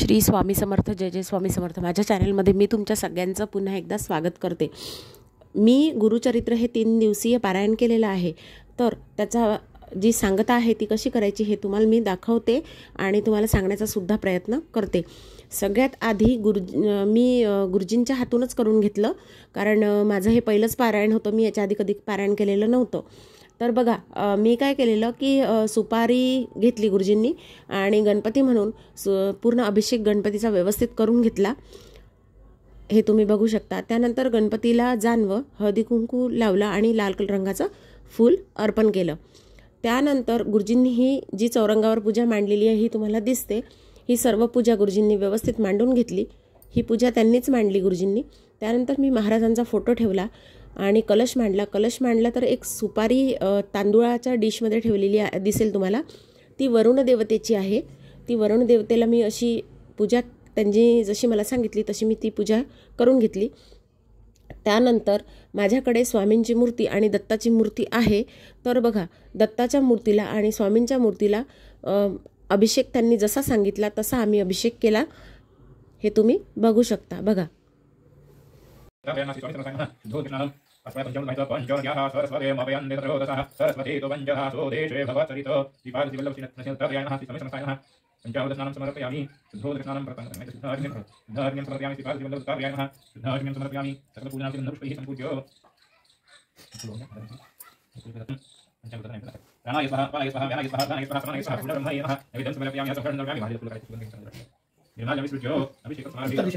श्री स्वामी समर्थ, जय जय स्वामी समर्थ। माझ्या चॅनलमध्ये मी तुमच्या सगळ्यांचं पुन्हा एकदा स्वागत करते। मी गुरुचरित्र हे 3 दिवसीय पारायण केलेलं आहे, तर त्याचा जी सांगता आहे ती कशी करायची हे तुम्हाला मी दाखवते आणि तुम्हाला सांगण्याचा सुद्धा प्रयत्न करते। सगळ्यात आधी मी गुरुजींच्या हातूनच करून घेतलं, कारण माझं हे पहिलंच पारायण होतं। मी याच्या आधी कधी पारायण केलेलं नव्हतं। तर बघा, मी काय केलेलं की सुपारी घेतली गुरुजींनी आणि गणपती म्हणून पूर्ण अभिषेक गणपतीचा व्यवस्थित करून घेतला, हे तुम्ही बघू शकता। त्यानंतर गणपतीला जानवं, हळदी कुंकू लावला आणि लाल रंगाचं फूल अर्पण केलं। त्यानंतर गुरुजींनी ही जी चौरंगावर पूजा मांडलेली आहे ही तुम्हाला दिसते। ही सर्व पूजा गुरुजींनी व्यवस्थित मांडून घेतली। ही पूजा त्यांनीच मांडली गुरुजींनी। त्यानंतर मी महाराजांचा फोटो ठेवला आणि कलश मांडला तर एक सुपारी तांदूळाच्या डिशमध्ये ठेवलेली दिसेल तुम्हाला। ती वरुण देवतेची आहे। ती वरुण देवतेला मी अशी पूजा त्यांनी जशी मला सांगितली तशी मी ती पूजा करून घेतली। त्यानंतर माझ्याकडे स्वामींची मूर्ती आणि दत्ताची मूर्ती आहे। तर बघा, दत्ताच्या मूर्तीला आणि स्वामींच्या मूर्तीला अभिषेक त्यांनी जसा सांगितला तसा आम्ही अभिषेक केला, हे तुम्ही बघू शकता। बघा, पंचावदस्नानं समर्पयामि शुद्धोदकस्नानं प्रथमं सिद्धार्घ्यं समर्पयामि सिद्धार्घ्यं शुद्धार्घ्यं समर्पयामि सकलपूजनार्थं नमस्कृतिः सम्पूज्य प्राणाय स्वाहा प्राणाय स्वाहा व्यानाय स्वाहा प्राणाय स्वाहा प्राणाय स्वाहा ब्रह्माय नमः नैवेद्यं समर्पयामि सकलं समर्पयामि भाजित फुलकाय निर्माल्यं विसृज्य अभिषेकं समापयामि।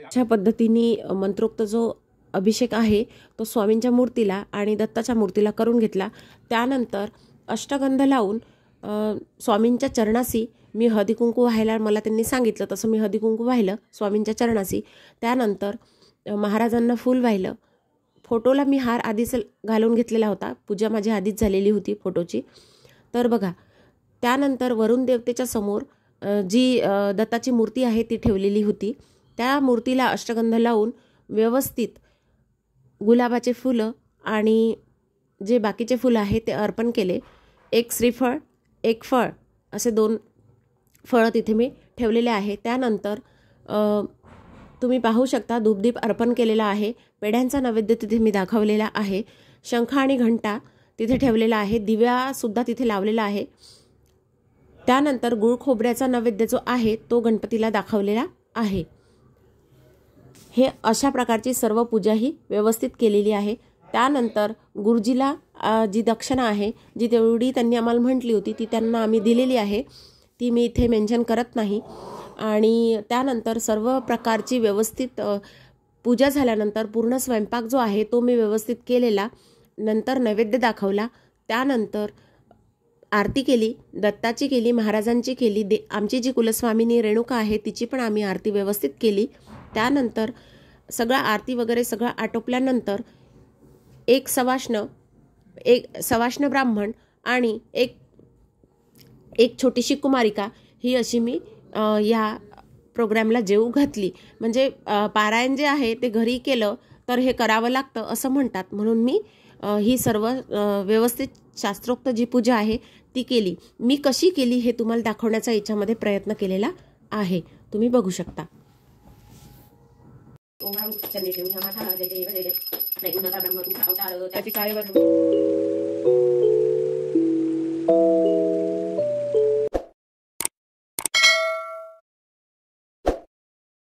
अशा पद्धतीने मंत्रोक्त जो अभिषेक आहे तो स्वामींच्या मूर्तीला आणि दत्ताच्या मूर्तीला करून घेतला। त्यानंतर अष्टगंध लावून स्वामींच्या चरणाशी मी हळदी कुंकू व्हायला मला त्यांनी सांगितलं तसं मी हळदी कुंकू वाहिलं स्वामींच्या चरणाशी। त्यानंतर महाराजांना फूल वाहिलं। फोटोला मी हार आधीच घालून घेतलेला होता, पूजा माझी आधीच झालेली होती फोटोची। तर बघा, त्यानंतर वरुण देवतेच्या समोर जी दत्ताची मूर्ती आहे ती ठेवलेली होती। त्या मूर्तीला अष्टगंध लावून व्यवस्थित गुलाबाचे फुलं आणि जे बाकीचे फुलं आहे ते अर्पण केले। एक श्रीफळ, एक फळ असे 2 फळं तिथे मी ठेवलेले आहे। त्यानंतर तुम्ही पाहू शकता धूपदीप अर्पण केलेला आहे। पेढ्यांचा नैवेद्य तिथे मी दाखवलेला आहे। शंख आणि घंटा तिथे ठेवलेला आहे। दिव्या सुद्धा तिथे लावलेला आहे। त्यानंतर गुळ खोबऱ्याचा नैवेद्य जो आहे तो गणपतीला दाखवलेला आहे। हे अशा प्रकारची सर्व पूजा ही व्यवस्थित केलेली आहे। त्यानंतर गुरुजीला जी दक्षिणा आहे, जी तेवढी त्यांनी आम्हाला म्हटली होती ती त्यांना आम्ही दिलेली आहे, ती मी इथे मेन्शन करत नाही। आणि त्यानंतर सर्व प्रकारची व्यवस्थित पूजा झाल्यानंतर पूर्ण स्वयंपाक जो आहे तो मी व्यवस्थित केलेला। नंतर नैवेद्य दाखवला। त्यानंतर आरती केली, दत्ताची केली, महाराजांची केली, आमची जी कुलस्वामिनी रेणुका आहे तिची पण आम्ही आरती व्यवस्थित केली। त्यानंतर सगळं आरती वगैरे सगळं आटोपल्यानंतर एक सवाष्ण ब्राह्मण आणि एक छोटीशी कुमारिका ही अशी मी या प्रोग्रामला जेवू घातली। म्हणजे पारायण जे आहे ते घरी केलं तर हे करावं लागतं असं म्हणतात, म्हणून मी ही सर्व व्यवस्थित शास्त्रोक्त जी पूजा आहे ती केली। मी कशी केली हे तुम्हाला दाखवण्याचा याच्यामध्ये प्रयत्न केलेला आहे, तुम्ही बघू शकता। ओम